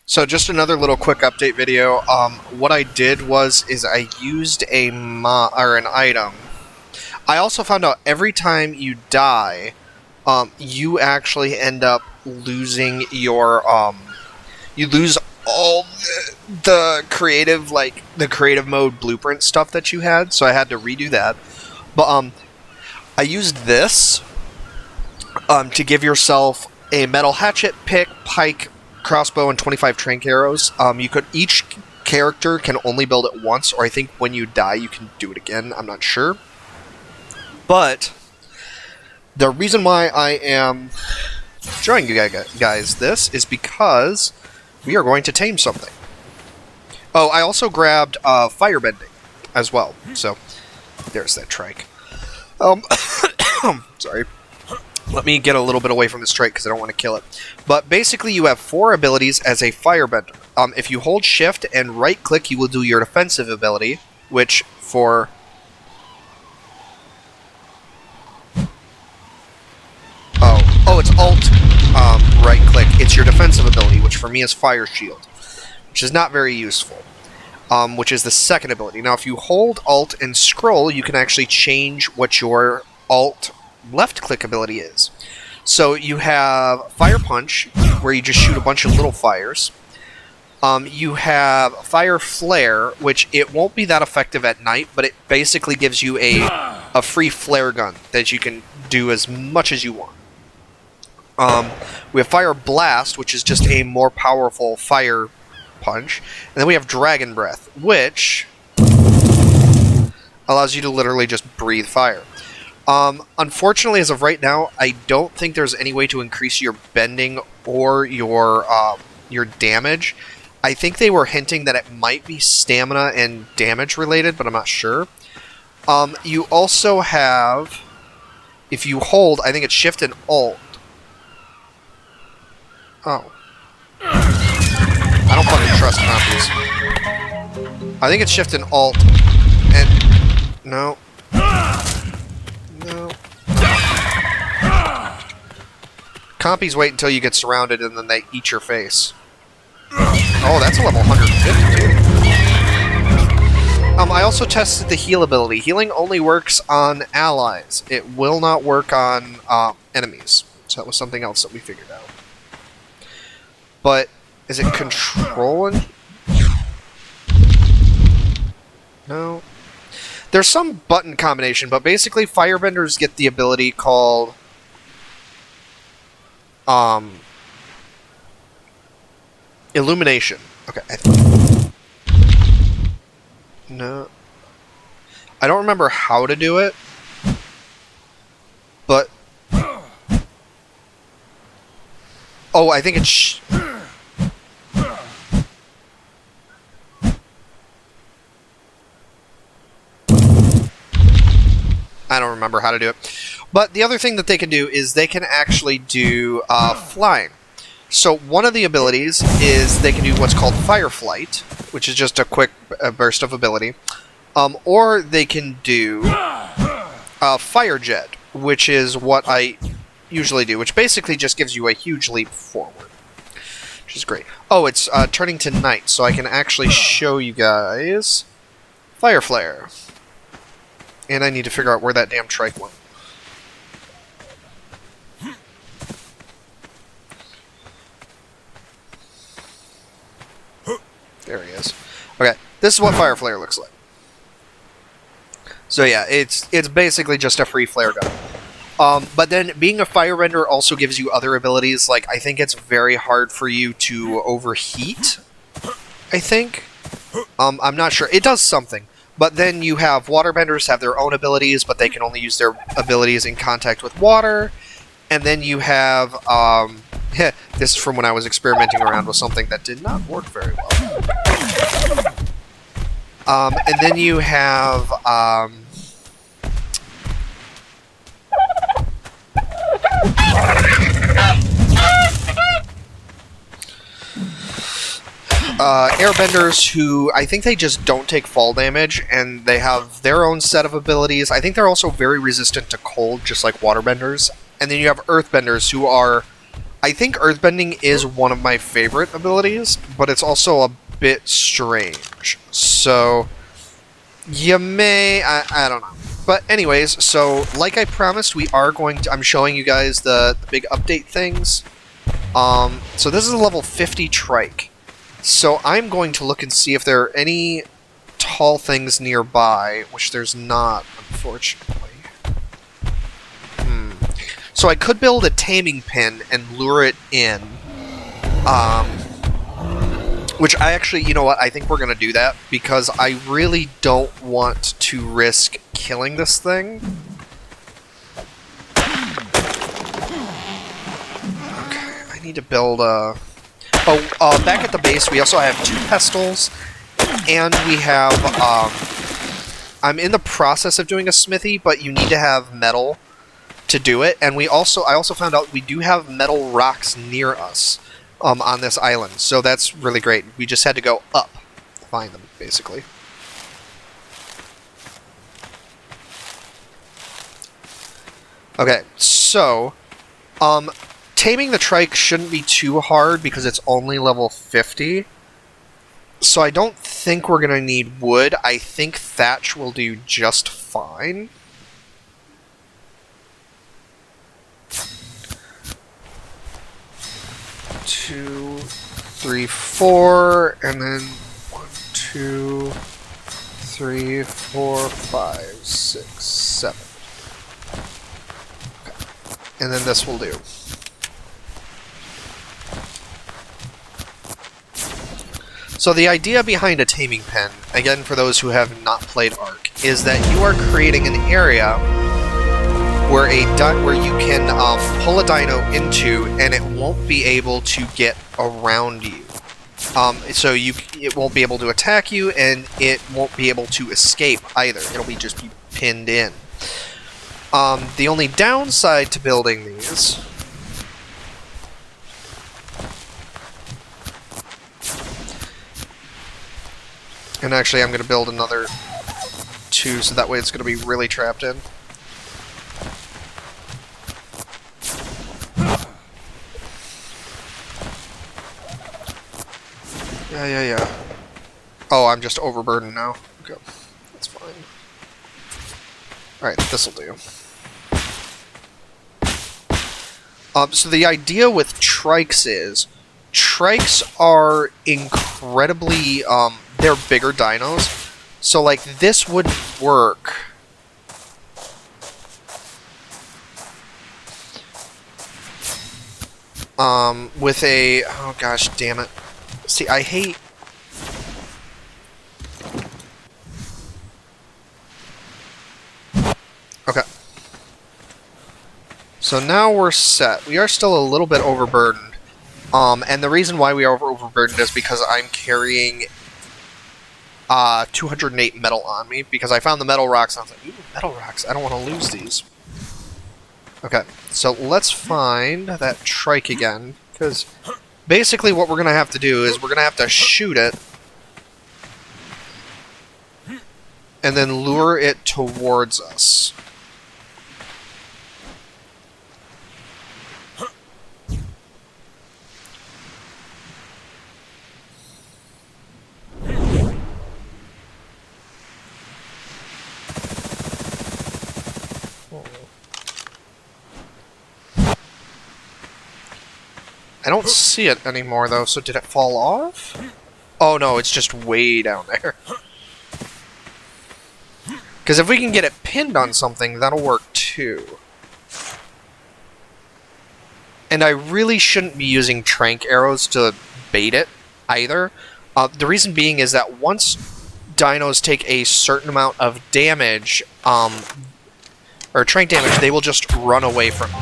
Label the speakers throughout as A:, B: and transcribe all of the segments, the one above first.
A: So just another little quick update video. What I did is I used an item. I also found out every time you die, you actually end up losing your you lose all the creative mode blueprint stuff that you had. So I had to redo that. But I used this to give yourself a metal hatchet, pick, pike, crossbow, and 25 trank arrows. Each character can only build it once, or I think when you die you can do it again. I'm not sure. But the reason why I am showing you guys this is because we are going to tame something. Oh, I also grabbed firebending as well. So there's that trike. Sorry. Let me get a little bit away from this trike because I don't want to kill it. But basically you have 4 abilities as a firebender. If you hold shift and right click, you will do your defensive ability, which for... Oh, it's alt right click. It's your defensive ability, which for me is fire shield, which is not very useful. Which is the second ability. Now if you hold alt and scroll, you can actually change what your alt left click ability is. So you have Fire Punch, where you just shoot a bunch of little fires. You have Fire Flare, which it won't be that effective at night, but it basically gives you a free flare gun that you can do as much as you want. We have Fire Blast, which is just a more powerful fire punch. And then we have Dragon Breath, which allows you to literally just breathe fire. Unfortunately, as of right now, I don't think there's any way to increase your bending or your damage. I think they were hinting that it might be stamina and damage related, but I'm not sure. You also have, if you hold, I think it's shift and alt. Oh. I don't fucking trust copies. I think it's shift and alt. And no. No. Compies wait until you get surrounded and then they eat your face. Oh, that's a level 150 too. I also tested the heal ability. Healing only works on allies. It will not work on enemies. So that was something else that we figured out. But is it controlling? No. There's some button combination, but basically firebenders get the ability called Illumination. Okay. No. I don't remember how to do it, but oh, I think it's I don't remember how to do it. But the other thing that they can do is they can actually do flying. So one of the abilities is they can do what's called Fire Flight, which is just a quick burst of ability. Or they can do Fire Jet, which is what I usually do, which basically just gives you a huge leap forward, which is great. Oh, it's turning to night, so I can actually show you guys Fire Flare. And I need to figure out where that damn trike went. There he is. Okay, this is what Fire Flare looks like. So yeah, it's basically just a free flare gun. But then being a firebender also gives you other abilities. Like, I think it's very hard for you to overheat, I think. I'm not sure. It does something. But then you have waterbenders have their own abilities, but they can only use their abilities in contact with water. And then you have, this is from when I was experimenting around with something that did not work very well. And then you have, airbenders who, I think they just don't take fall damage, and they have their own set of abilities. I think they're also very resistant to cold, just like waterbenders. And then you have earthbenders who are I think earthbending is one of my favorite abilities, but it's also a bit strange. So, you may... I don't know. But anyways, so like I promised, we are going to... I'm showing you guys the big update things. So this is a level 50 trike. So I'm going to look and see if there are any tall things nearby, which there's not, unfortunately. So I could build a taming pin and lure it in. Which I actually, you know what, I think we're going to do that, because I really don't want to risk killing this thing. Okay, I need to build a... back at the base, we also have 2 pestles, and we have, I'm in the process of doing a smithy, but you need to have metal to do it, and I also found out we do have metal rocks near us, on this island, so that's really great. We just had to go up to find them, basically. Okay, so, taming the trike shouldn't be too hard because it's only level 50. So I don't think we're going to need wood. I think thatch will do just fine. Two, three, 4, and then 1, 2, 3, 4, 5, 6, 7. Okay. And then this will do. So the idea behind a taming pen, again for those who have not played Ark, is that you are creating an area where you can pull a dino into, and it won't be able to get around you. So it won't be able to attack you, and it won't be able to escape either. It'll just be pinned in. The only downside to building these and actually I'm going to build another 2 so that way it's going to be really trapped in. Yeah. Oh, I'm just overburdened now. Okay, that's fine. Alright, this'll do. So the idea with trikes is, trikes are incredibly, they're bigger dinos, so like this would work. With a, oh gosh, damn it. See, I hate... Okay. So now we're set. We are still a little bit overburdened. And the reason why we are overburdened is because I'm carrying 208 metal on me, because I found the metal rocks and I was like, ooh, metal rocks, I don't want to lose these. Okay, so let's find that trike again, because basically what we're going to have to do is we're going to have to shoot it and then lure it towards us. I don't see it anymore, though, so did it fall off? Oh, no, it's just way down there. Because if we can get it pinned on something, that'll work, too. And I really shouldn't be using trank arrows to bait it, either. The reason being is that once dinos take a certain amount of damage, or trank damage, they will just run away from you.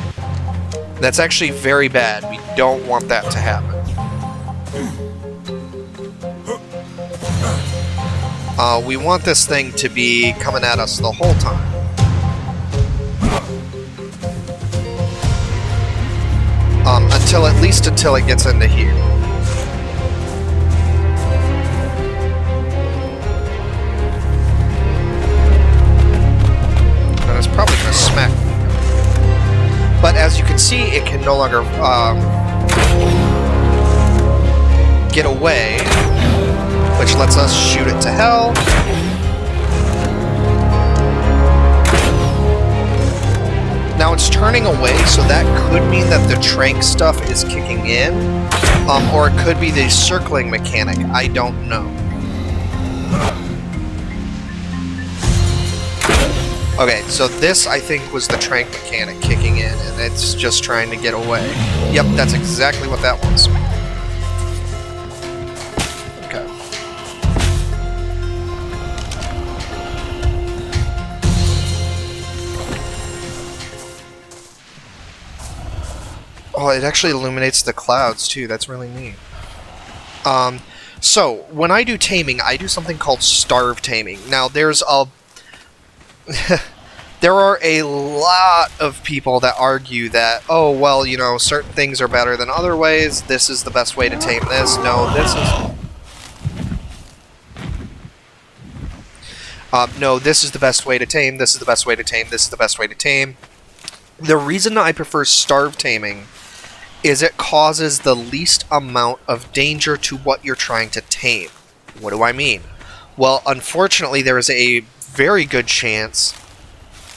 A: That's actually very bad. We don't want that to happen. We want this thing to be coming at us the whole time. At least until it gets into here. And it's probably going to smack me. But as you can see, it can no longer get away, which lets us shoot it to hell. Now it's turning away, so that could mean that the trank stuff is kicking in, or it could be the circling mechanic. I don't know. Okay, so this, I think, was the trank mechanic kicking in, and it's just trying to get away. Yep, that's exactly what that was. Okay. Oh, it actually illuminates the clouds, too. That's really neat. So, when I do taming, I do something called starve taming. Now, there's a... there are a lot of people that argue that, oh, well, you know, certain things are better than other ways. This is the best way to tame this. No, this is... no, this is the best way to tame. This is the best way to tame. This is the best way to tame. The reason I prefer starve taming is it causes the least amount of danger to what you're trying to tame. What do I mean? Well, unfortunately, there is a very good chance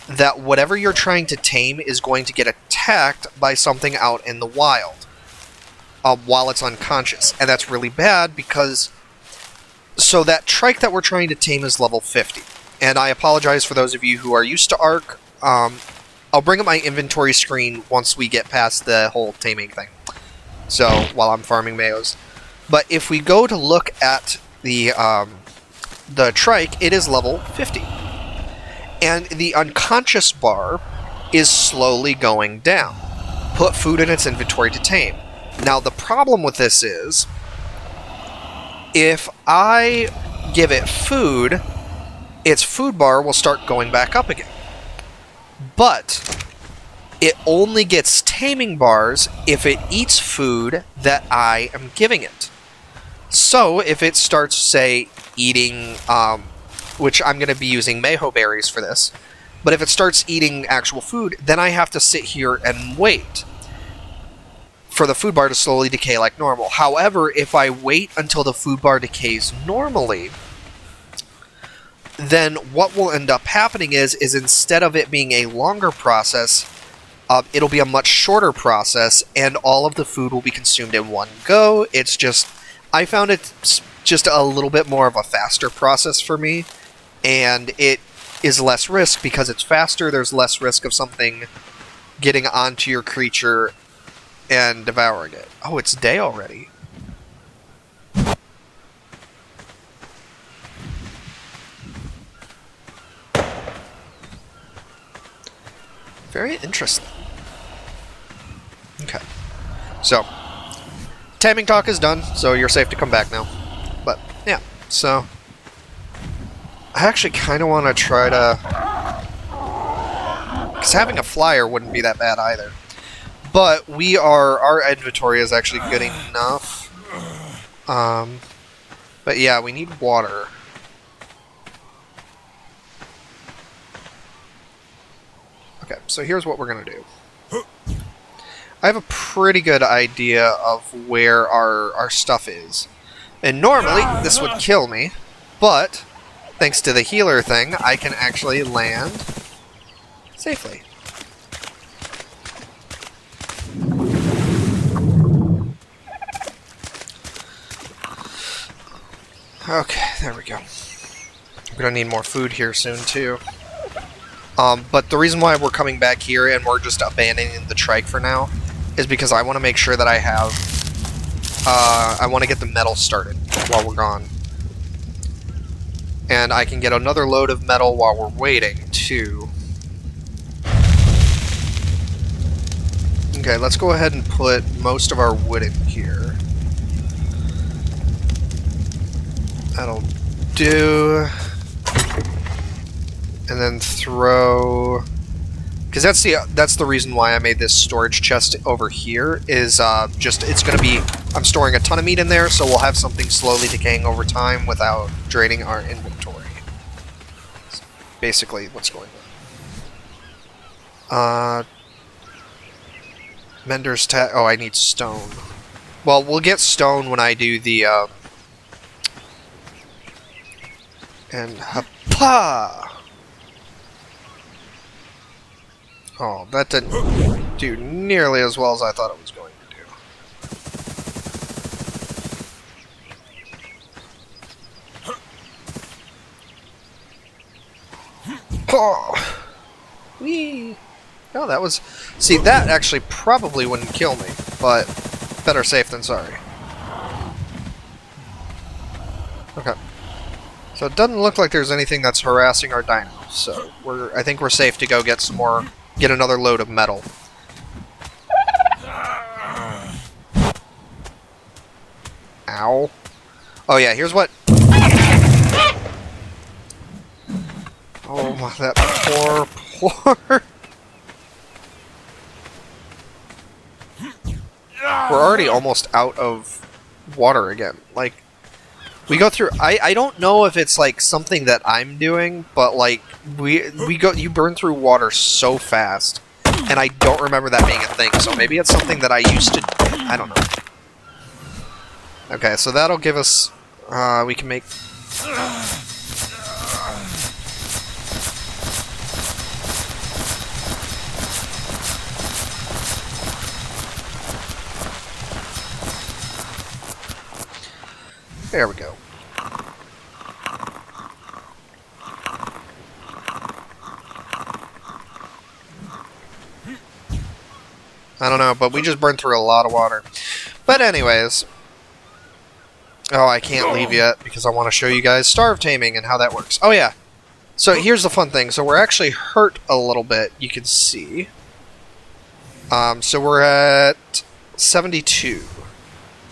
A: that whatever you're trying to tame is going to get attacked by something out in the wild while it's unconscious. And that's really bad because... So that trike that we're trying to tame is level 50. And I apologize for those of you who are used to Ark. I'll bring up my inventory screen once we get past the whole taming thing. So, while I'm farming mayos. But if we go to look at the trike, it is level 50. And the unconscious bar is slowly going down. Put food in its inventory to tame. Now, the problem with this is, if I give it food, its food bar will start going back up again. But it only gets taming bars if it eats food that I am giving it. So if it starts, say, eating, which I'm going to be using mayho berries for this, but if it starts eating actual food, then I have to sit here and wait for the food bar to slowly decay like normal. However, if I wait until the food bar decays normally, then what will end up happening is instead of it being a longer process, it'll be a much shorter process, and all of the food will be consumed in one go. It's just, I found it just a little bit more of a faster process for me, and it is less risk because it's faster. There's less risk of something getting onto your creature and devouring it. Oh, it's day already. Very interesting. Okay. So, taming talk is done, so you're safe to come back now. But, yeah, so... I actually kind of want to try to... Because having a flyer wouldn't be that bad either. But we are... Our inventory is actually good enough. But yeah, we need water. Okay, so here's what we're going to do. I have a pretty good idea of where our stuff is. And normally, this would kill me, but thanks to the healer thing, I can actually land safely. Okay, there we go. We're going to need more food here soon, too. But the reason why we're coming back here and we're just abandoning the trike for now is because I want to make sure that I have... I want to get the metal started while we're gone. And I can get another load of metal while we're waiting, too. Okay, let's go ahead and put most of our wood in here. That'll do... And then throw... Because that's the reason why I made this storage chest over here, is just, it's going to be... I'm storing a ton of meat in there, so we'll have something slowly decaying over time without draining our inventory. That's basically what's going on. Mender's oh, I need stone. Well, we'll get stone when I do the, and ha-pa! Oh, that didn't do nearly as well as I thought it was going to do. Oh! Whee! No, that was... See, that actually probably wouldn't kill me, but better safe than sorry. Okay. So it doesn't look like there's anything that's harassing our dinos, so I think we're safe to go get some more... Get another load of metal. Ow. Oh yeah, here's what... Oh, that poor... We're already almost out of water again. Like, we go through... I don't know if it's, like, something that I'm doing, but, like, you burn through water so fast, and I don't remember that being a thing, so maybe it's something that I used to... I don't know. Okay, so that'll give us... we can make... There we go. I don't know, but we just burned through a lot of water. But anyways... Oh, I can't leave yet, because I want to show you guys starve taming and how that works. Oh yeah, so here's the fun thing. So we're actually hurt a little bit, you can see. So we're at 72.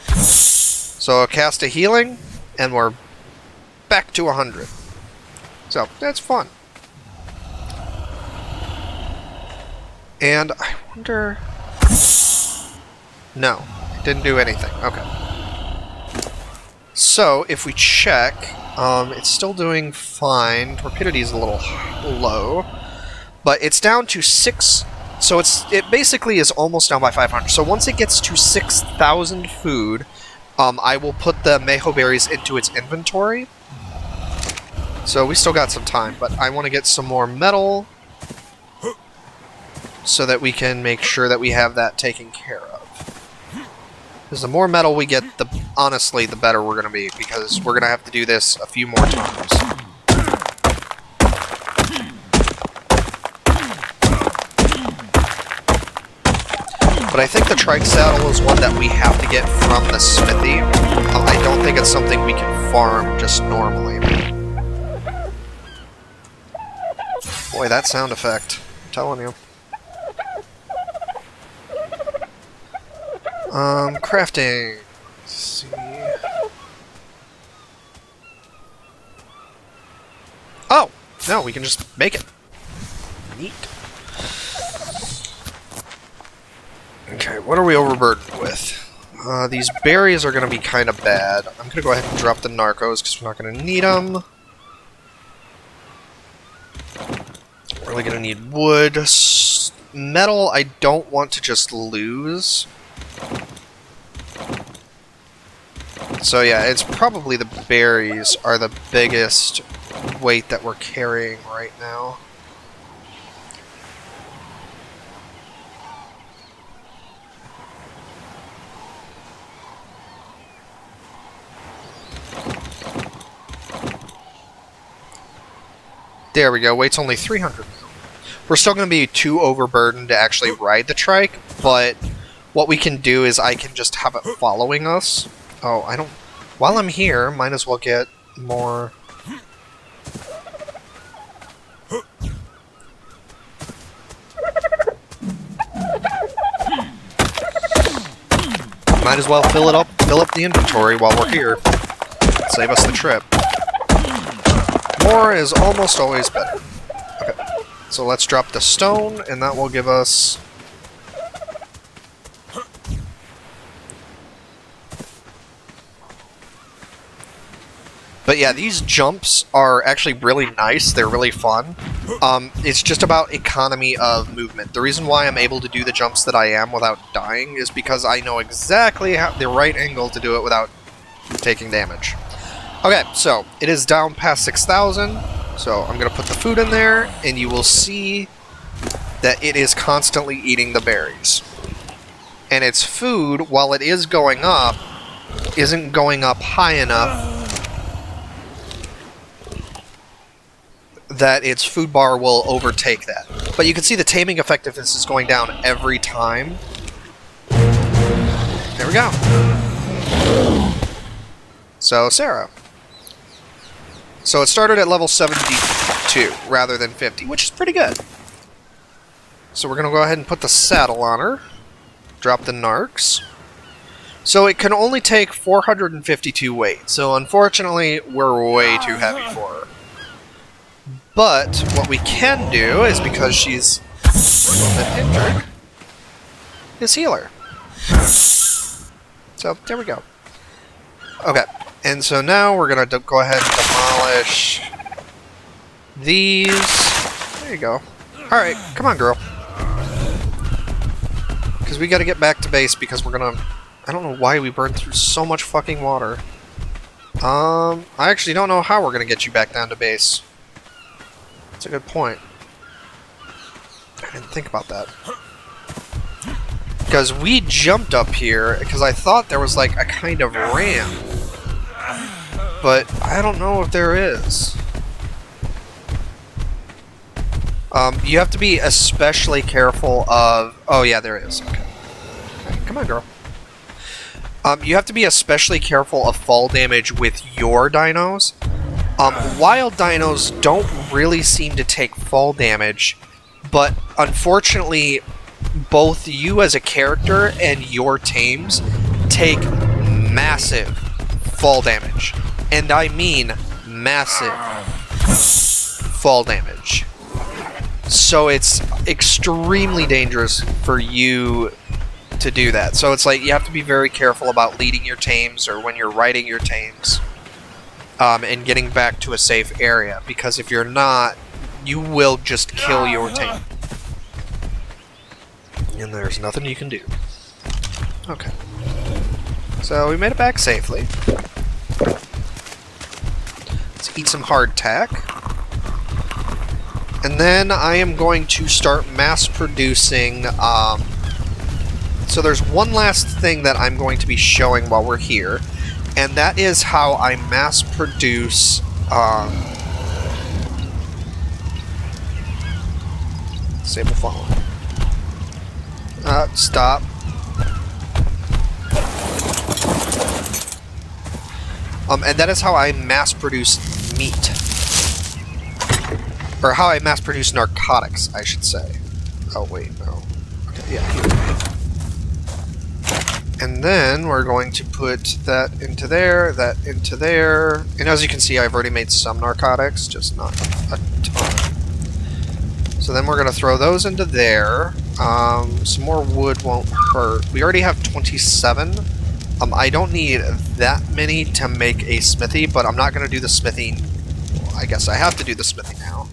A: So a cast of healing, and we're back to 100. So, that's fun. And I wonder... No, it didn't do anything. Okay. So, if we check, it's still doing fine. Torpidity is a little low. But it's down to 6... So it basically is almost down by 500. So once it gets to 6,000 food... I will put the Meho berries into its inventory. So we still got some time, but I want to get some more metal so that we can make sure that we have that taken care of. Because the more metal we get, honestly, the better we're going to be, because we're going to have to do this a few more times. But I think the trike saddle is one that we have to get from the smithy. I don't think it's something we can farm just normally. Boy, that sound effect. I'm telling you. Crafting. Let's see. Oh! No, we can just make it. Neat. Okay, what are we overburdened with? These berries are going to be kind of bad. I'm going to go ahead and drop the narcos because we're not going to need them. We're really going to need wood. Metal, I don't want to just lose. So yeah, it's probably the berries are the biggest weight that we're carrying right now. There we go, weight's only 300. We're still going to be too overburdened to actually ride the trike, but what we can do is I can just have it following us. Oh, I don't... While I'm here, might as well get more... Might as well fill up the inventory while we're here. Save us the trip. More is almost always better. Okay, so let's drop the stone, and that will give us... But yeah, these jumps are actually really nice. They're really fun. It's just about economy of movement. The reason why I'm able to do the jumps that I am without dying is because I know exactly how the right angle to do it without taking damage. Okay, so it is down past 6,000, so I'm going to put the food in there, and you will see that it is constantly eating the berries. And its food, while it is going up, isn't going up high enough that its food bar will overtake that. But you can see the taming effectiveness is going down every time. There we go. So, Sarah. So it started at level 72 rather than 50, which is pretty good. So we're going to go ahead and put the saddle on her. Drop the narcs. So it can only take 452 weight. So unfortunately, we're way too heavy for her. But what we can do is, because she's a little bit injured, is heal her. So there we go. Okay, and so now we're gonna go ahead and demolish these. There you go. All right, come on, girl. Because we got to get back to base because we're gonna. I don't know why we burned through so much fucking water. I actually don't know how we're gonna get you back down to base. That's a good point. I didn't think about that. Because we jumped up here because I thought there was like a kind of ramp. But I don't know if there is. You have to be especially careful of... Oh yeah, there is. Okay. Right, come on, girl. You have to be especially careful of fall damage with your dinos. Wild dinos don't really seem to take fall damage, but unfortunately, both you as a character and your tames take massive fall damage. And I mean massive fall damage. So it's extremely dangerous for you to do that. So it's like you have to be very careful about leading your tames or when you're riding your tames. And getting back to a safe area, because if you're not, you will just kill your tame. And there's nothing you can do. Okay. So we made it back safely. Let's eat some hardtack. And then I am going to start mass producing... so there's one last thing that I'm going to be showing while we're here. And that is how I mass produce disable following. Stop. And that is how I mass produce meat. Or how I mass produce narcotics, I should say. Oh, wait, no. Okay, yeah. And then we're going to put that into there, that into there. And as you can see, I've already made some narcotics, just not a ton. So then we're going to throw those into there. Some more wood won't hurt. We already have 27. I don't need that many to make a smithy, but I'm not going to do the smithing. Well, I guess I have to do the smithing now.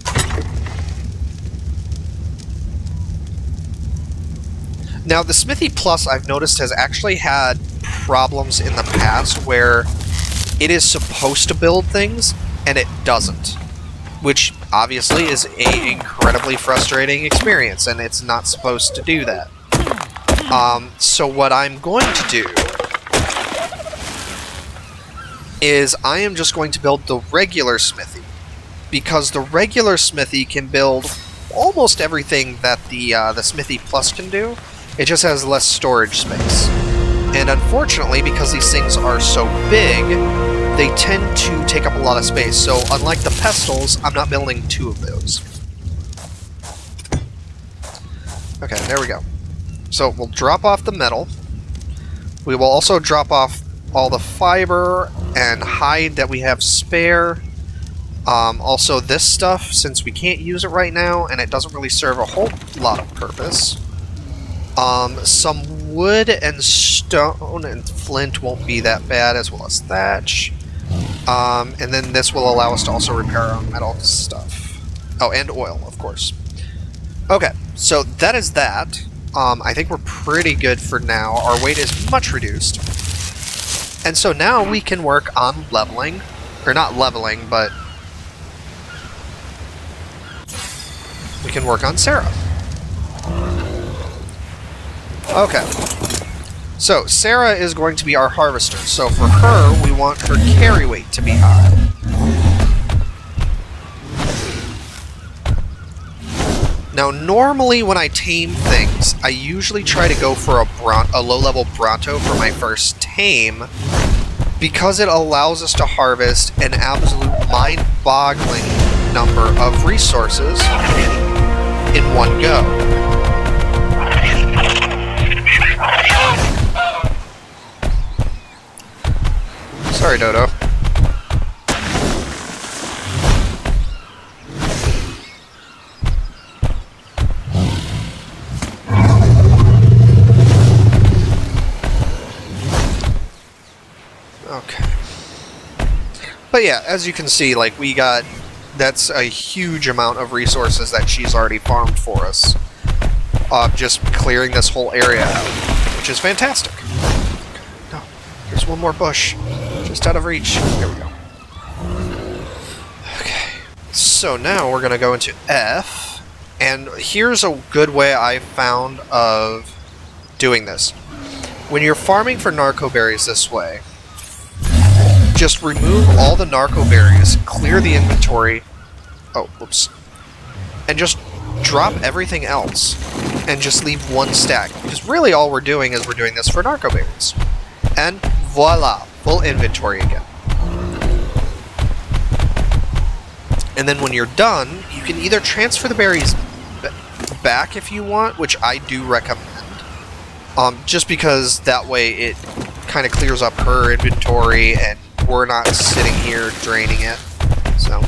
A: Now, the Smithy Plus, I've noticed, has actually had problems in the past where it is supposed to build things, and it doesn't. Which, obviously, is an incredibly frustrating experience, and it's not supposed to do that. So what I'm going to do is I am just going to build the regular Smithy. Because the regular Smithy can build almost everything that the Smithy Plus can do. It just has less storage space. And unfortunately, because these things are so big, they tend to take up a lot of space. So unlike the pestles, I'm not building 2 of those. Okay, there we go. So we'll drop off the metal. We will also drop off all the fiber and hide that we have spare. Also this stuff, since we can't use it right now, and it doesn't really serve a whole lot of purpose. Some wood and stone and flint won't be that bad, as well as thatch. And then this will allow us to also repair our metal stuff. Oh, and oil, of course. Okay, so that is that. I think we're pretty good for now. Our weight is much reduced. And so now we can work on leveling. Or not leveling, but we can work on Sarah. Okay. So, Sarah is going to be our harvester. So for her, we want her carry weight to be high. Now, normally when I tame things, I usually try to go for a low-level Bronto for my first tame, because it allows us to harvest an absolute mind-boggling number of resources in one go. Sorry, Dodo. Okay. But yeah, as you can see, like, that's a huge amount of resources that she's already farmed for us. Just clearing this whole area out, which is fantastic. No, there's one more bush, just out of reach. There we go. Okay, so now we're gonna go into F, and here's a good way I found of doing this. When you're farming for narco berries this way, just remove all the narco berries, clear the inventory, oh, whoops, and just drop everything else, and just leave one stack. Because really all we're doing is we're doing this for narco berries. And voila, full inventory again. And then when you're done, you can either transfer the berries back if you want, which I do recommend. Just because that way it kind of clears up her inventory and we're not sitting here draining it. So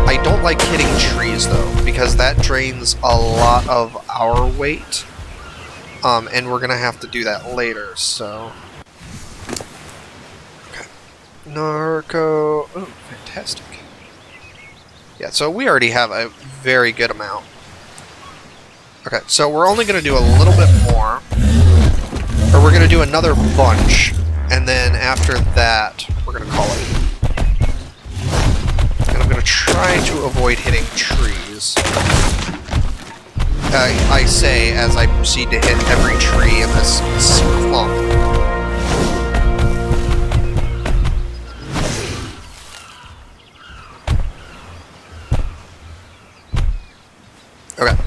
A: I don't like hitting trees though, because that drains a lot of our weight. And we're gonna have to do that later, so. Okay. Narco. Oh, fantastic. Yeah, so we already have a very good amount. Okay, so we're only going to do a little bit more. Or we're going to do another bunch. And then after that, we're going to call it. And I'm going to try to avoid hitting trees. I say as I proceed to hit every tree in this clump. Okay,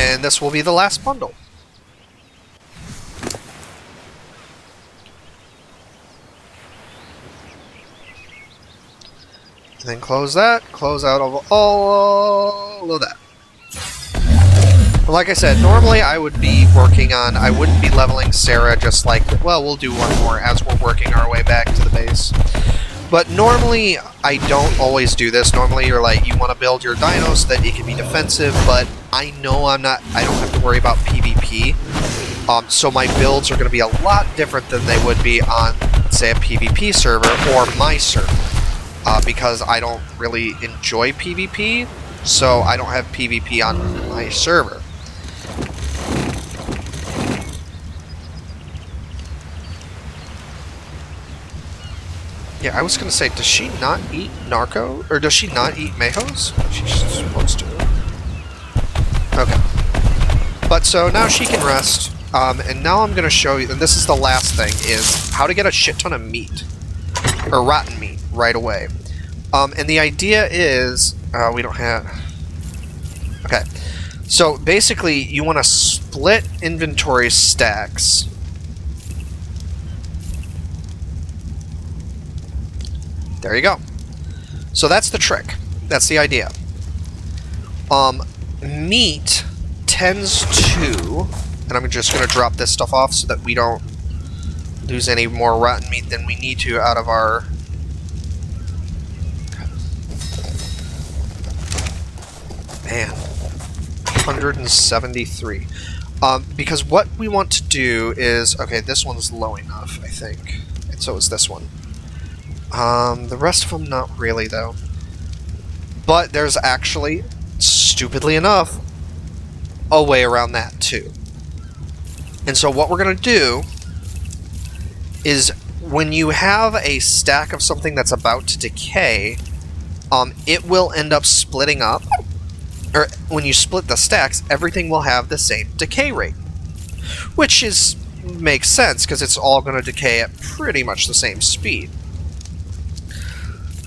A: and this will be the last bundle. And then close that, close out of all of that. But like I said, normally I would be working on, I wouldn't be leveling Sarah just like, well, we'll do one more as we're working our way back to the base. But normally, I don't always do this. Normally, you're like, you want to build your dino so that it can be defensive, but I know I don't have to worry about PvP. So my builds are going to be a lot different than they would be on, say, a PvP server or my server. Because I don't really enjoy PvP, so I don't have PvP on my server. Yeah, I was gonna say, does she not eat narco? Or does she not eat mejos? She's supposed to. Okay. But so now she can rest. And now I'm gonna show you, and this is the last thing, is how to get a shit ton of meat. Or rotten meat right away. And the idea is, we don't have... Okay. So basically, you want to split inventory stacks. There you go. So that's the trick. That's the idea. Meat tends to, and I'm just going to drop this stuff off so that we don't lose any more rotten meat than we need to out of our... Man, 173. Because what we want to do is, okay, this one's low enough, I think So is this one. The rest of them, not really, though. But there's actually, stupidly enough, a way around that, too. And so what we're going to do is, when you have a stack of something that's about to decay, it will end up splitting up. Or when you split the stacks, everything will have the same decay rate. Which makes sense, because it's all going to decay at pretty much the same speed.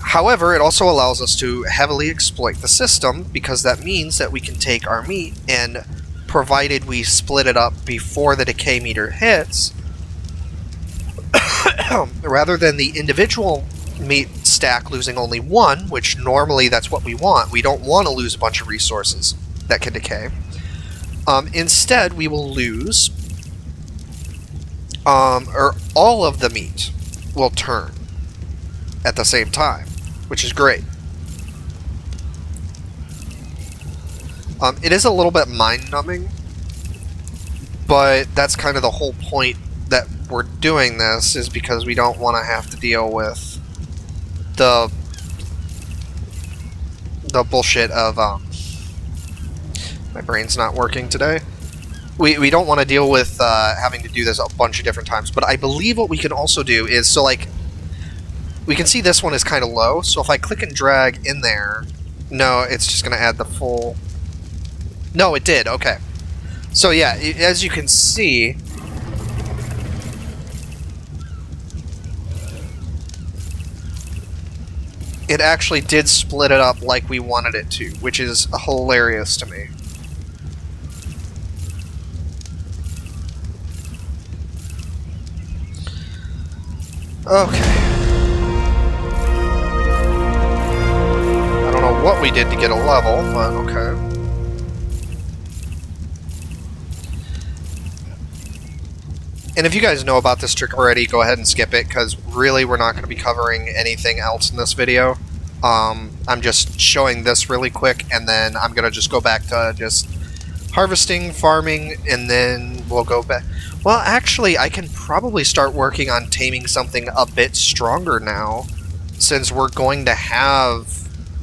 A: However, it also allows us to heavily exploit the system, because that means that we can take our meat, and provided we split it up before the decay meter hits, rather than the individual meat stack losing only one, which normally that's what we want. We don't want to lose a bunch of resources that can decay. Instead, we will lose, or all of the meat will turn at the same time, which is great. It is a little bit mind-numbing, but that's kind of the whole point that we're doing this, is because we don't want to have to deal with the bullshit of, my brain's not working today. We don't want to deal with having to do this a bunch of different times, but I believe what we can also do is, so like, we can see this one is kind of low, so if I click and drag in there, no, it's just going to add the full... No, it did, okay. So yeah, as you can see, it actually did split it up like we wanted it to, which is hilarious to me. Okay. I don't know what we did to get a level, but okay. And if you guys know about this trick already, go ahead and skip it, because really we're not going to be covering anything else in this video. I'm just showing this really quick, and then I'm going to just go back to just harvesting, farming, and then we'll go back. Well, actually, I can probably start working on taming something a bit stronger now, since we're going to have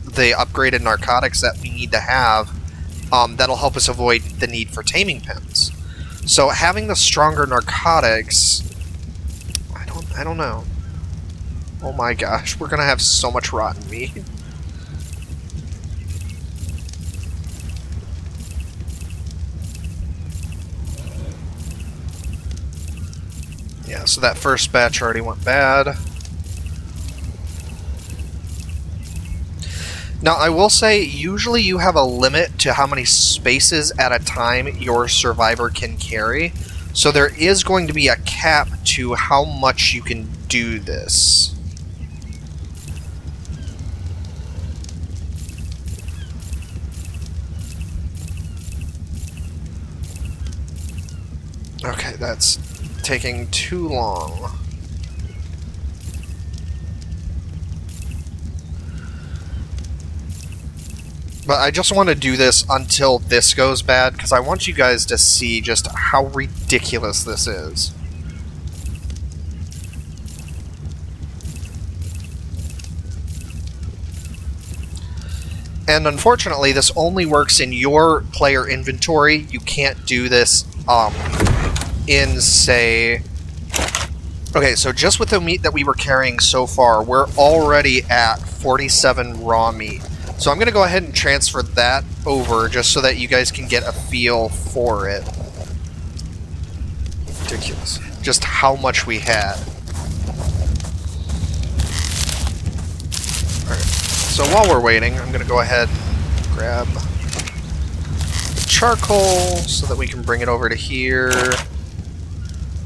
A: the upgraded narcotics that we need to have. That'll help us avoid the need for taming pins. So having the stronger narcotics, I don't know. Oh my gosh, we're gonna have so much rotten meat. Yeah, so that first batch already went bad. Now, I will say, usually you have a limit to how many spaces at a time your survivor can carry. So there is going to be a cap to how much you can do this. Okay, that's taking too long. But I just want to do this until this goes bad, because I want you guys to see just how ridiculous this is. And unfortunately, this only works in your player inventory. You can't do this in, say... Okay, so just with the meat that we were carrying so far, we're already at 47 raw meat. So I'm going to go ahead and transfer that over just so that you guys can get a feel for it. Ridiculous. Just how much we had. Alright, so while we're waiting, I'm going to go ahead and grab the charcoal so that we can bring it over to here.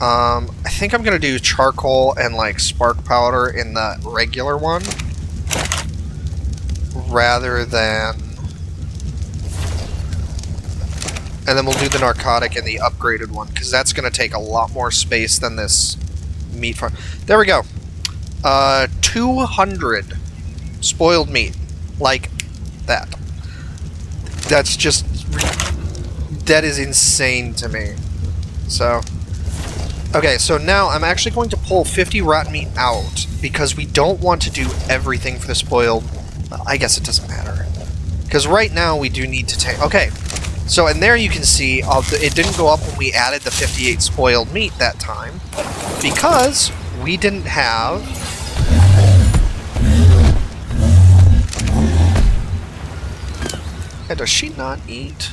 A: I think I'm going to do charcoal and like spark powder in the regular one, rather than... And then we'll do the narcotic in the upgraded one, because that's going to take a lot more space than this meat farm. There we go. 200 spoiled meat. Like that. That's just... That is insane to me. So... Okay, so now I'm actually going to pull 50 rotten meat out because we don't want to do everything for the spoiled. Well, I guess it doesn't matter. Because right now we do need to take... Okay, so and there you can see it didn't go up when we added the 58 spoiled meat that time because we didn't have... Yeah, does she not eat?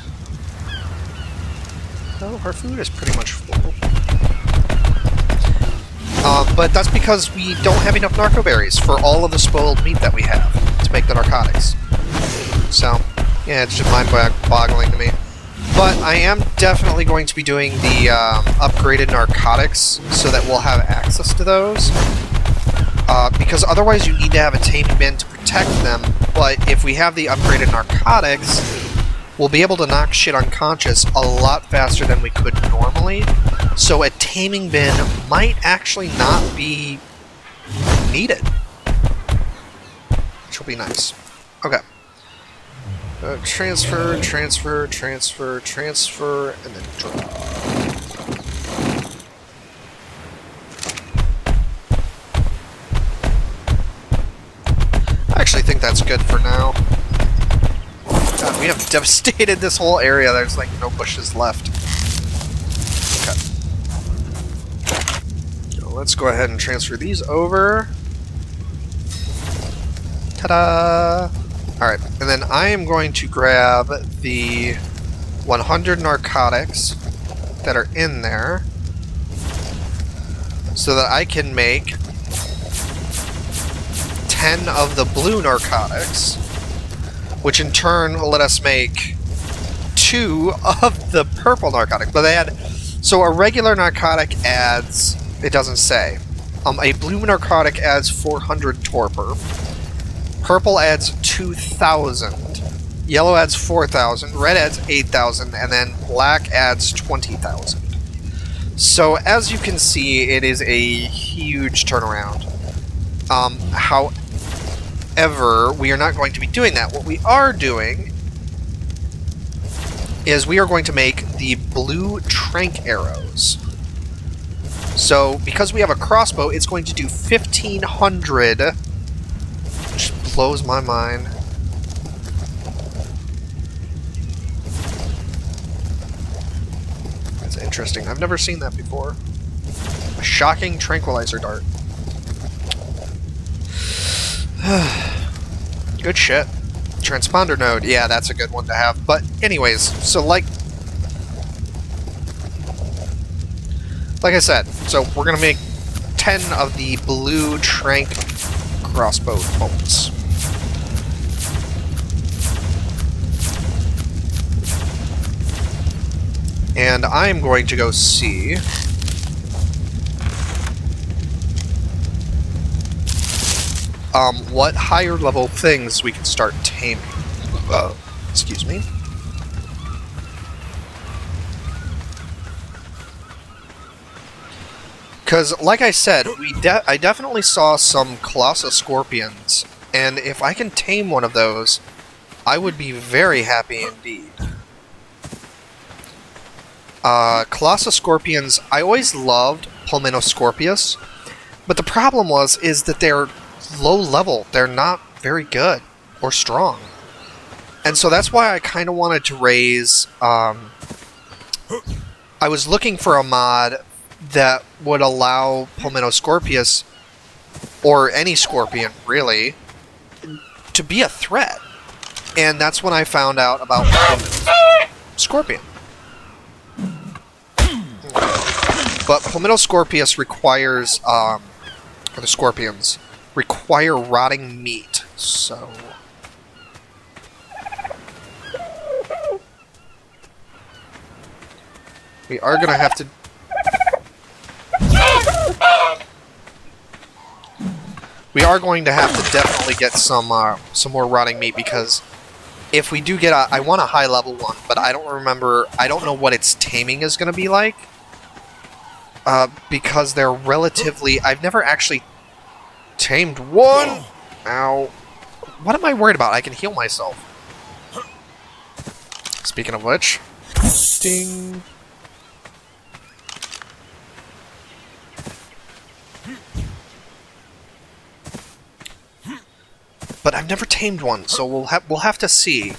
A: No, her food is pretty much full. But that's because we don't have enough narco berries for all of the spoiled meat that we have to make the narcotics. So, yeah, it's just mind-boggling to me. But I am definitely going to be doing the upgraded narcotics so that we'll have access to those. Because otherwise you need to have a taming bin to protect them, but if we have the upgraded narcotics, we'll be able to knock shit unconscious a lot faster than we could normally. So a taming bin might actually not be needed. Which will be nice. Okay. Transfer, transfer, transfer, transfer, and then drop. I actually think that's good for now. God, we have devastated this whole area. There's like no bushes left. Okay. So let's go ahead and transfer these over. Ta-da! Alright, and then I am going to grab the 100 narcotics that are in there so that I can make 10 of the blue narcotics, which in turn will let us make 2 of the purple narcotic. But they had... So a regular narcotic adds... It doesn't say. A blue narcotic adds 400 torpor. Purple adds 2,000. Yellow adds 4,000. Red adds 8,000. And then black adds 20,000. So as you can see, it is a huge turnaround. However, we are not going to be doing that. What we are doing is we are going to make the blue trank arrows. So, because we have a crossbow, it's going to do 1,500, which blows my mind. That's interesting. I've never seen that before. A shocking tranquilizer dart. Good shit. Transponder node, yeah, that's a good one to have. But anyways, so like I said, so we're gonna make 10 of the blue trank crossbow bolts. And I'm going to go see what higher level things we can start taming. Excuse me. Because, like I said, I definitely saw some Colossus Scorpions, and if I can tame one of those, I would be very happy indeed. Colossus Scorpions, I always loved Pulmonoscorpius, but the problem is that they're low level. They're not very good or strong. And so that's why I kind of wanted to raise... I was looking for a mod that would allow Pulmonoscorpius, or any scorpion, really, to be a threat. And that's when I found out about Scorpion. But Pulmonoscorpius requires, or the scorpions, require rotting meat, so... We are gonna have to... We are going to have to definitely get some more rotting meat, because if we do get I want a high level one, but I don't know what its taming is gonna be like. Because they're relatively... I've never actually tamed one! Ow. What am I worried about? I can heal myself. Speaking of which... Ding! I've never tamed one, so we'll have to see.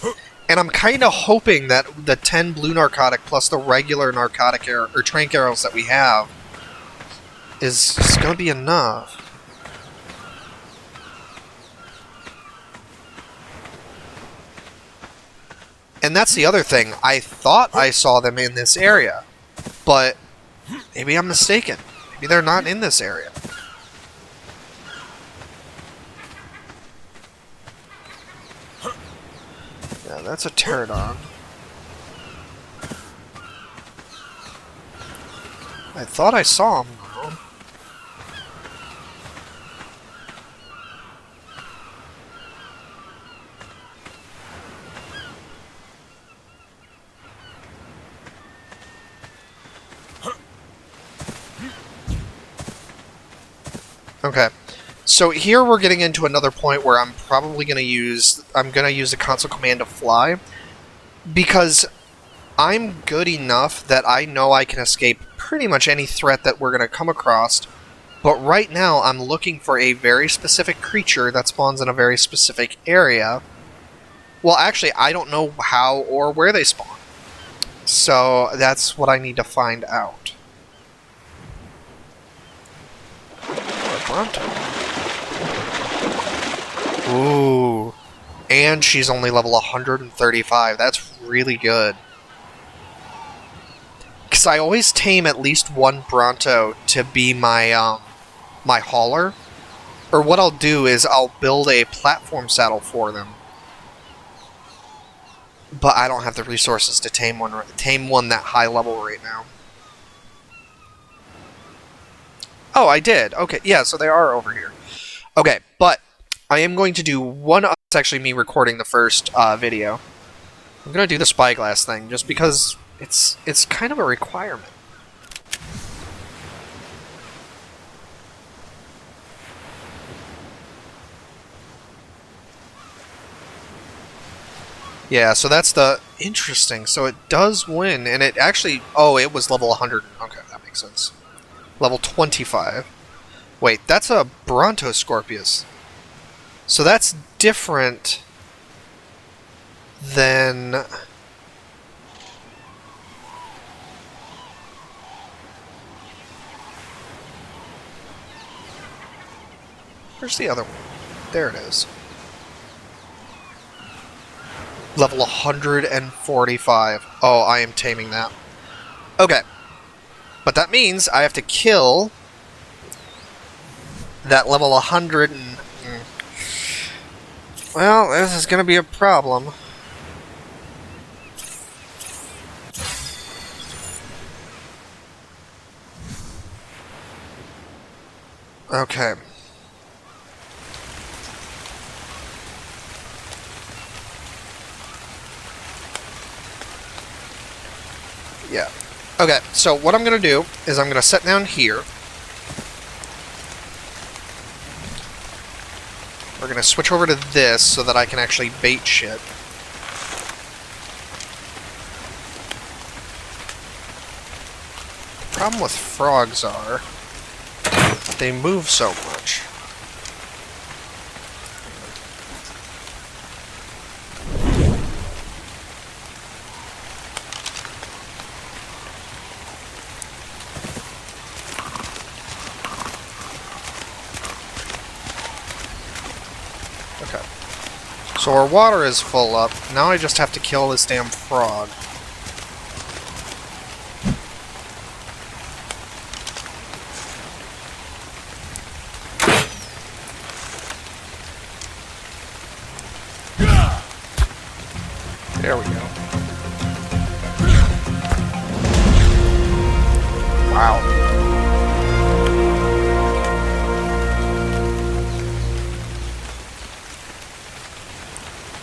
A: And I'm kind of hoping that the 10 blue narcotic plus the regular narcotic or trank arrows that we have is going to be enough. And that's the other thing. I thought I saw them in this area, but maybe I'm mistaken. Maybe they're not in this area. Yeah, that's a pterodon. I thought I saw him, though. Okay, so here we're getting into another point where I'm probably going to use the console command to fly, because I'm good enough that I know I can escape pretty much any threat that we're going to come across, but right now I'm looking for a very specific creature that spawns in a very specific area. Well, actually, I don't know how or where they spawn, so that's what I need to find out. Ooh. And she's only level 135. That's really good. Because I always tame at least one Bronto to be my, my hauler. Or what I'll do is I'll build a platform saddle for them. But I don't have the resources to tame one that high level right now. Oh, I did. Okay, yeah, so they are over here. Okay, but I am going to do one... It's actually me recording the first video. I'm going to do the spyglass thing, just because it's kind of a requirement. Yeah, so that's the... Interesting, so it does win, and it actually... Oh, it was level 100. Okay, that makes sense. Level 25. Wait, that's a Brontoscorpius. So that's different than... Where's the other one? There it is. Level 145. Oh, I am taming that. Okay. But that means I have to kill that level 100 and... Well, this is going to be a problem. Okay. Yeah. Okay, so what I'm going to do is I'm going to sit down here. We're going to switch over to this so that I can actually bait shit. The problem with frogs are they move so much. Okay. So our water is full up. Now I just have to kill this damn frog. There we go. Wow.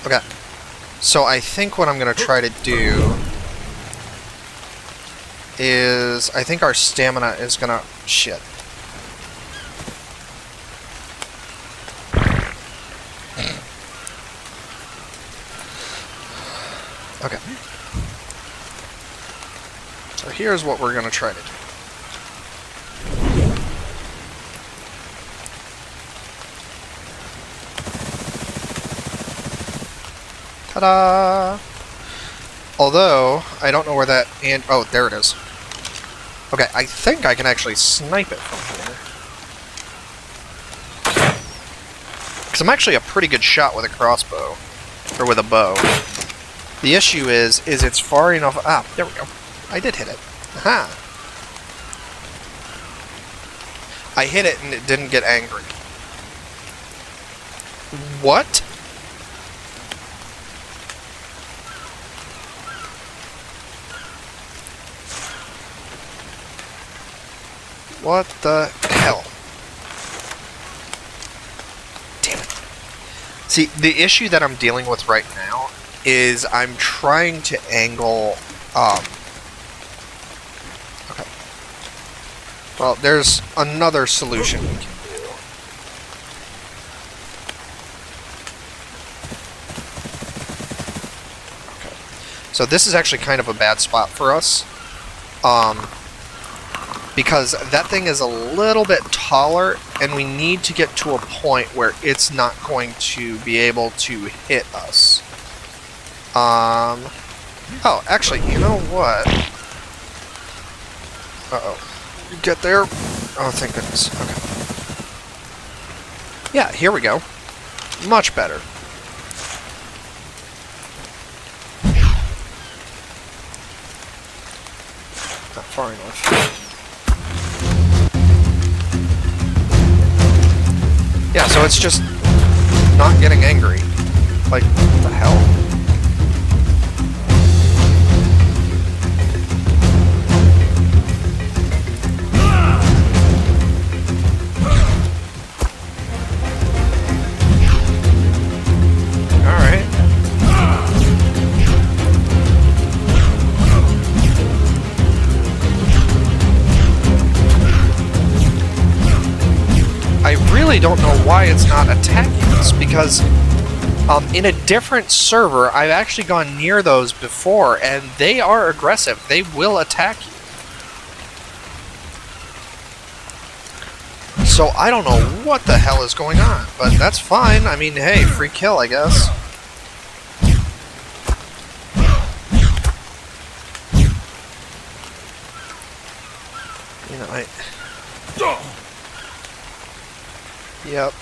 A: Okay. So I think what I'm going to try to do is... I think our stamina is going to... Shit. Okay. So here's what we're going to try to do. Ta-da! Although, I don't know where that and oh, there it is. Okay, I think I can actually snipe it from here. Because I'm actually a pretty good shot with a crossbow. Or with a bow. The issue is it's far enough... Ah, there we go. I did hit it. Aha! I hit it and it didn't get angry. What? What the hell? Damn it. See, the issue that I'm dealing with right now is I'm trying to angle, okay. Well, there's another solution we can do. Okay. So this is actually kind of a bad spot for us. Because that thing is a little bit taller, and we need to get to a point where it's not going to be able to hit us. Oh, actually, you know what? Uh-oh. You get there? Oh, thank goodness. Okay. Yeah, here we go. Much better. Not far enough. Yeah, so it's just not getting angry. Like, what the hell? Alright. I really don't know why it's not attacking us, because in a different server, I've actually gone near those before, and they are aggressive. They will attack you. So I don't know what the hell is going on, but that's fine. I mean, hey, free kill, I guess. You know, Yep.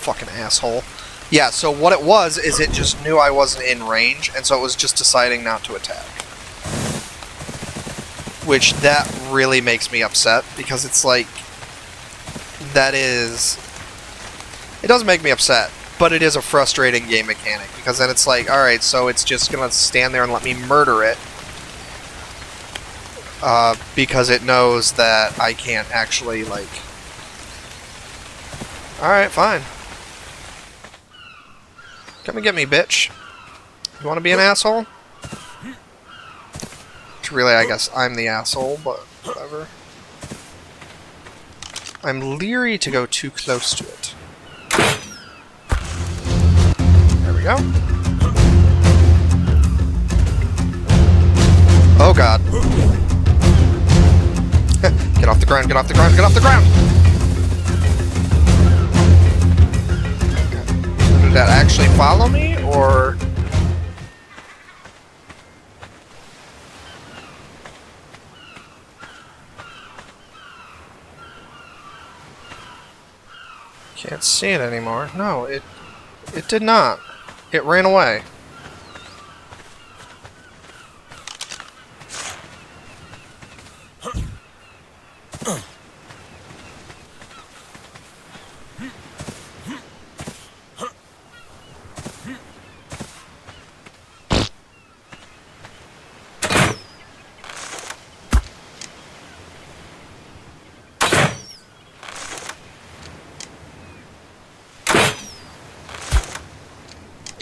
A: Fucking asshole. Yeah, so what it was is it just knew I wasn't in range, and so it was just deciding not to attack. Which, that really makes me upset, because it's like... That is... It doesn't make me upset, but it is a frustrating game mechanic, because then it's like, alright, so it's just gonna stand there and let me murder it. Because it knows that I can't actually, like... Alright, fine. Come and get me, bitch. You wanna be an asshole? Which really, I guess I'm the asshole, but whatever. I'm leery to go too close to it. There we go. Oh god. Get off the ground, get off the ground, get off the ground! Okay. Did that actually follow me, or... Can't see it anymore. No, it did not. It ran away.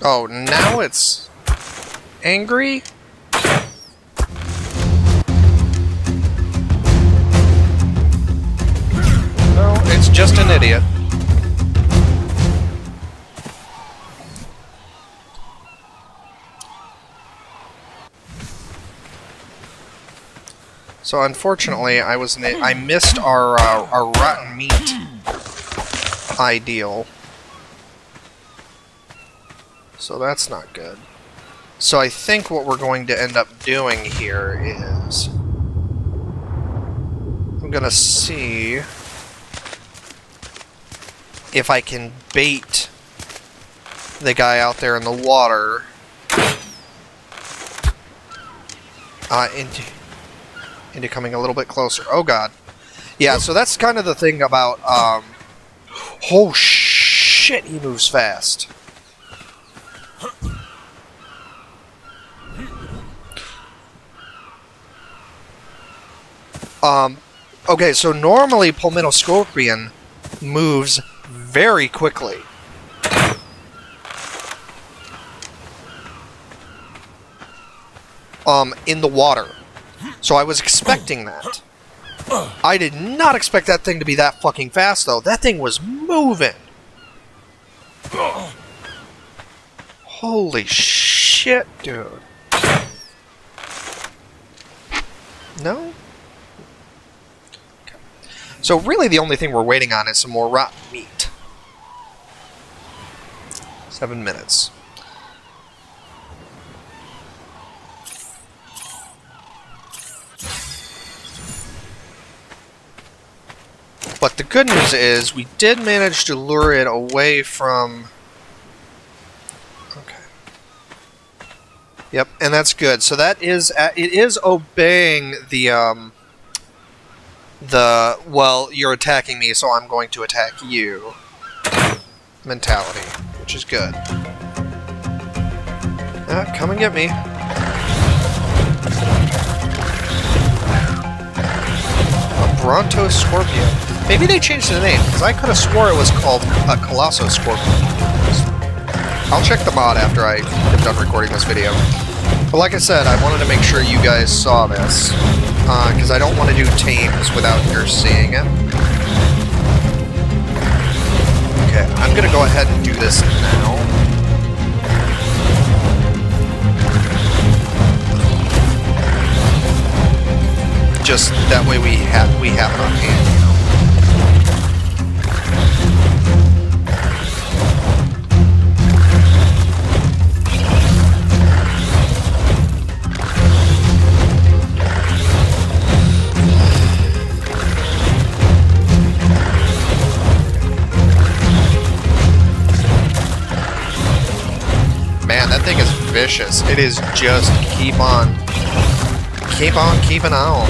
A: Oh, now it's angry? No, it's just an idiot. So unfortunately, I missed our rotten meat ideal. So that's not good. So I think what we're going to end up doing here is... I'm gonna see if I can bait the guy out there in the water into coming a little bit closer. Oh god. Yeah, so that's kind of the thing about, oh shit, he moves fast. Okay, so normally Palmetto Scorpion moves very quickly. In the water. So I was expecting that. I did not expect that thing to be that fucking fast, though. That thing was moving. Holy shit, dude. No? Okay. So really the only thing we're waiting on is some more rotten meat. 7 minutes. But the good news is, we did manage to lure it away from... Okay. Yep, and that's good. So that is... it is obeying the, well, you're attacking me, so I'm going to attack you mentality, which is good. Come and get me. A Bronto Scorpio. Maybe they changed the name, because I could have swore it was called a Colosso Scorpion. I'll check the mod after I am done recording this video. But like I said, I wanted to make sure you guys saw this, because I don't want to do tames without your seeing it. Okay, I'm going to go ahead and do this now. Just that way we have it on hand. Man, that thing is vicious. It is just keep on keeping on.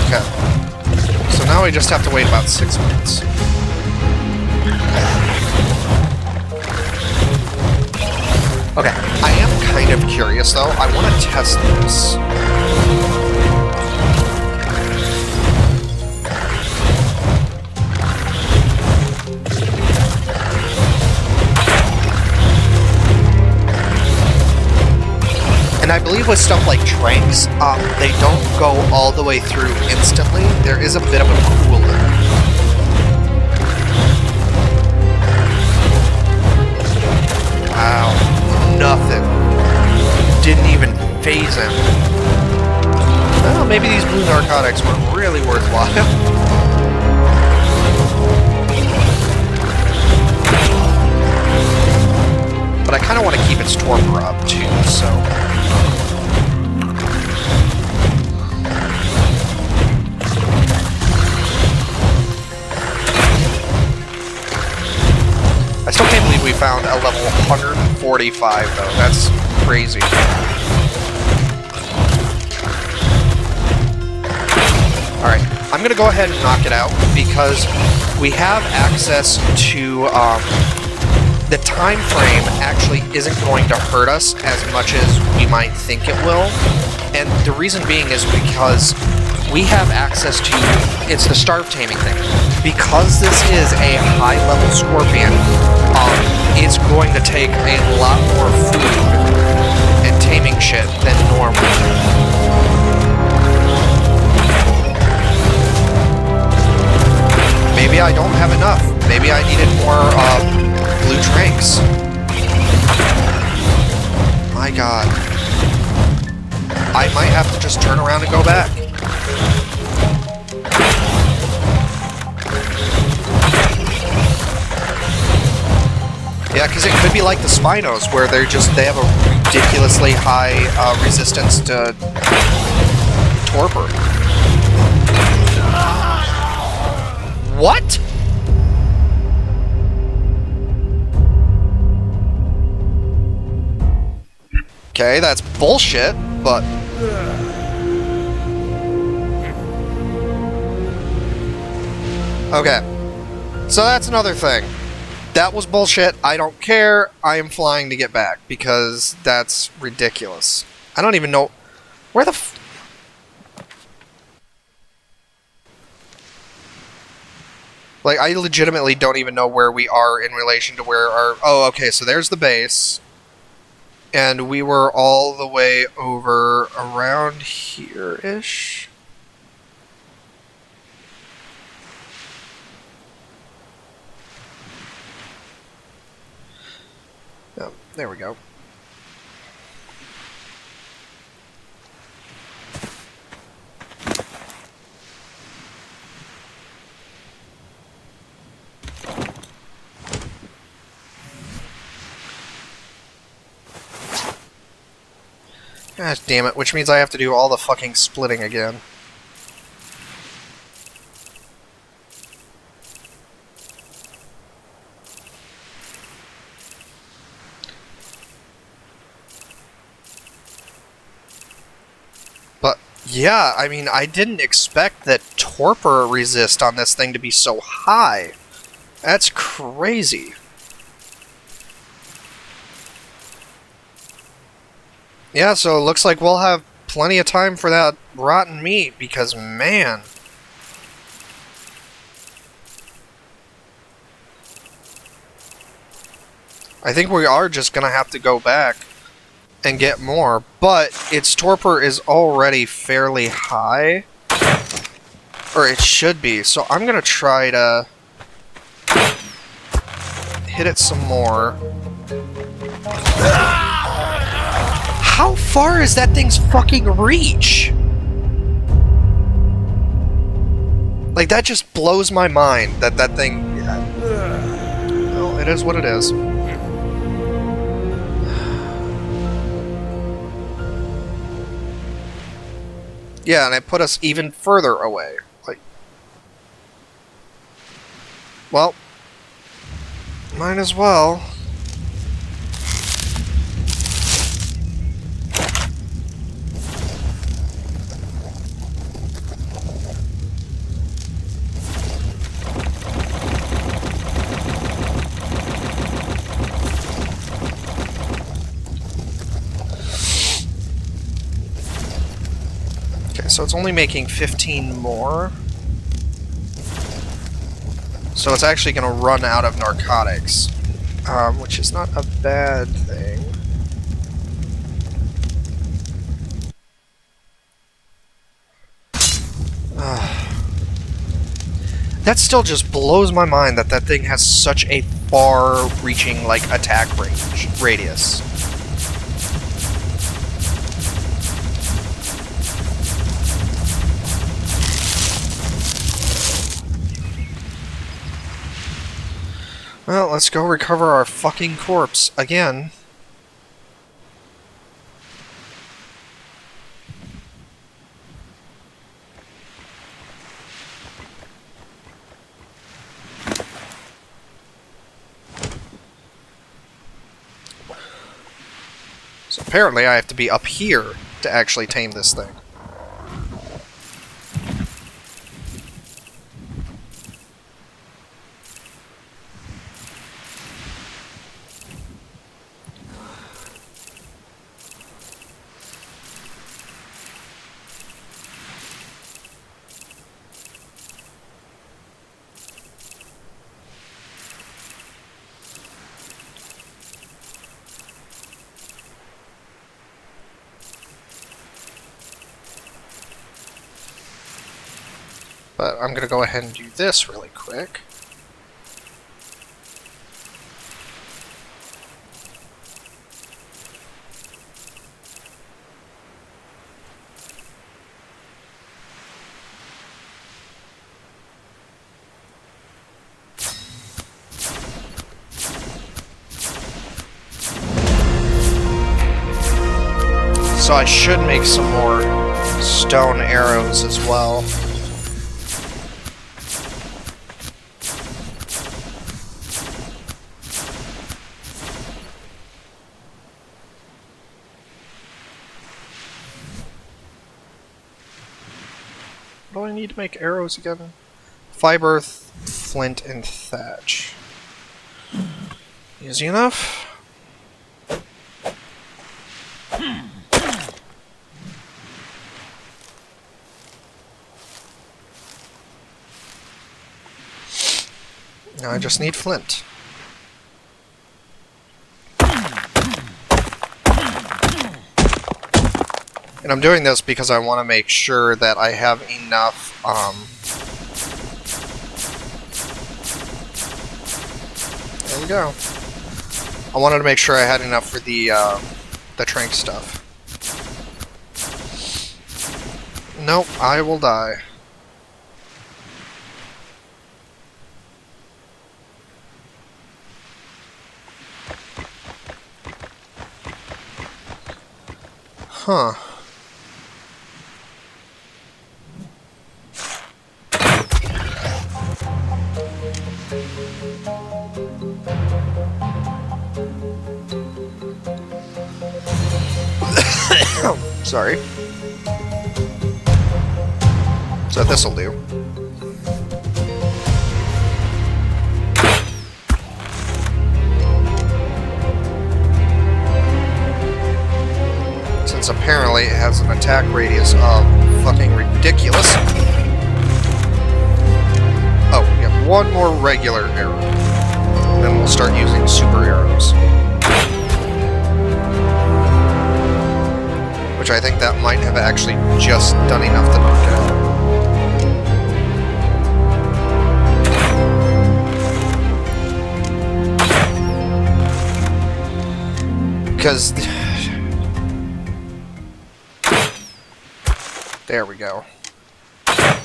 A: Okay. So now we just have to wait about 6 minutes. Okay, I am kind of curious though. I want to test this. And I believe with stuff like tranks, they don't go all the way through instantly. There is a bit of a cooler. Wow. Nothing. Didn't even phase him. Well, maybe these blue narcotics were really worthwhile. But I kind of want to keep its torpor up too, so... I still can't believe we found a level 145, though. That's crazy. Alright, I'm going to go ahead and knock it out, because we have access to... the time frame actually isn't going to hurt us as much as we might think it will. And the reason being is because we have access to... It's the starve taming thing. Because this is a high-level scorpion, it's going to take a lot more food and taming shit than normal. Maybe I don't have enough. Maybe I needed more, blue tranks. My god. I might have to just turn around and go back. Yeah, because it could be like the Spinos, where they have a ridiculously high resistance to torpor. What? Okay, that's bullshit, but... Okay. So that's another thing. That was bullshit. I don't care. I am flying to get back, because that's ridiculous. I don't even know... Where the f... Like, I legitimately don't even know where we are in relation to where our... Oh, okay, so there's the base. And we were all the way over around here-ish. Oh, there we go. Gosh damn it, which means I have to do all the fucking splitting again. But, yeah, I mean, I didn't expect that torpor resist on this thing to be so high. That's crazy. Yeah, so it looks like we'll have plenty of time for that rotten meat, because, man... I think we are just gonna have to go back and get more, but its torpor is already fairly high. Or it should be, so I'm gonna try to hit it some more. How far is that thing's fucking reach? Like, that just blows my mind that that thing... Well, it is what it is. Yeah, and it put us even further away. Like... Well... Might as well... So it's only making 15 more. So it's actually going to run out of narcotics, which is not a bad thing. That still just blows my mind that that thing has such a far-reaching, like, attack radius. Well, let's go recover our fucking corpse again. So apparently I have to be up here to actually tame this thing. But I'm going to go ahead and do this really quick. So I should make some more stone arrows as well. What do I need to make arrows again? Fiber, flint, and thatch. Easy enough. Now I just need flint. And I'm doing this because I want to make sure that I have enough, there we go. I wanted to make sure I had enough for the trank stuff. Nope, I will die. Huh. Sorry. So this'll do. Since apparently it has an attack radius of fucking ridiculous. Oh, we have one more regular arrow. And then we'll start using super arrows. Which I think that might have actually just done enough to knock it out. Because... there we go. I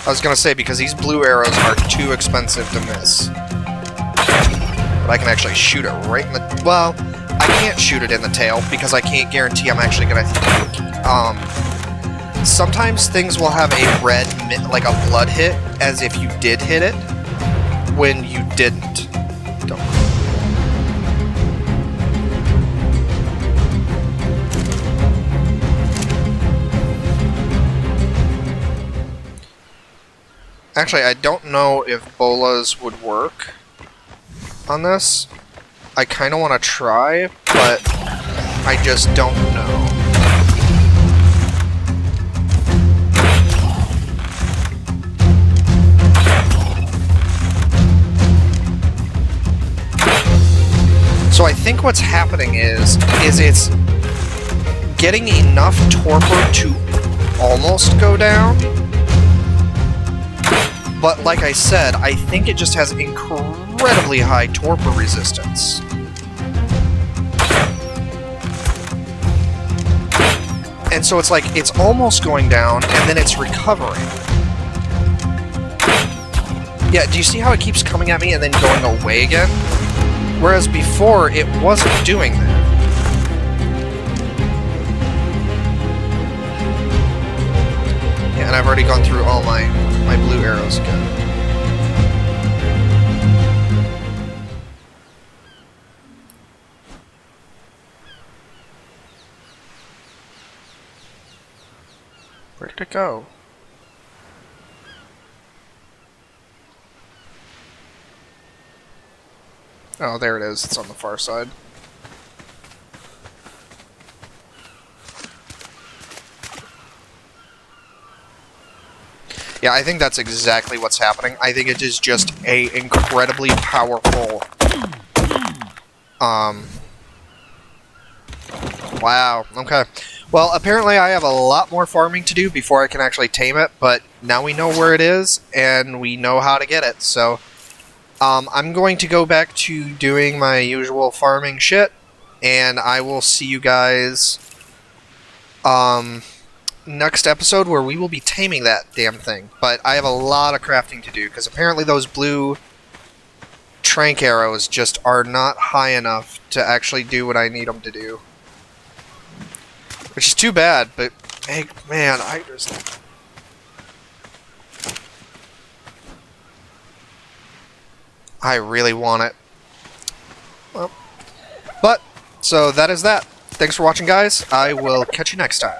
A: was gonna say, because these blue arrows are too expensive to miss. But I can actually shoot it right in the... well... I can't shoot it in the tail, because I can't guarantee I'm actually gonna... sometimes things will have a red, like a blood hit, as if you did hit it, when you didn't. Don't. Actually, I don't know if bolas would work on this. I kind of want to try, but I just don't know. So I think what's happening is it's getting enough torpor to almost go down. But like I said, I think it just has incredibly high torpor resistance. And so it's like, it's almost going down, and then it's recovering. Yeah, do you see how it keeps coming at me and then going away again? Whereas before, it wasn't doing that. Yeah, and I've already gone through all my blue arrows again. Where did it go? Oh, there it is. It's on the far side. Yeah, I think that's exactly what's happening. I think it is just a incredibly powerful... Wow, okay. Well, apparently I have a lot more farming to do before I can actually tame it, but now we know where it is, and we know how to get it, so... I'm going to go back to doing my usual farming shit, and I will see you guys... next episode, where we will be taming that damn thing. But I have a lot of crafting to do, because apparently those blue trank arrows just are not high enough to actually do what I need them to do. Which is too bad, but hey, man, I really want it. Well, but so that is that. Thanks for watching, guys. I will catch you next time.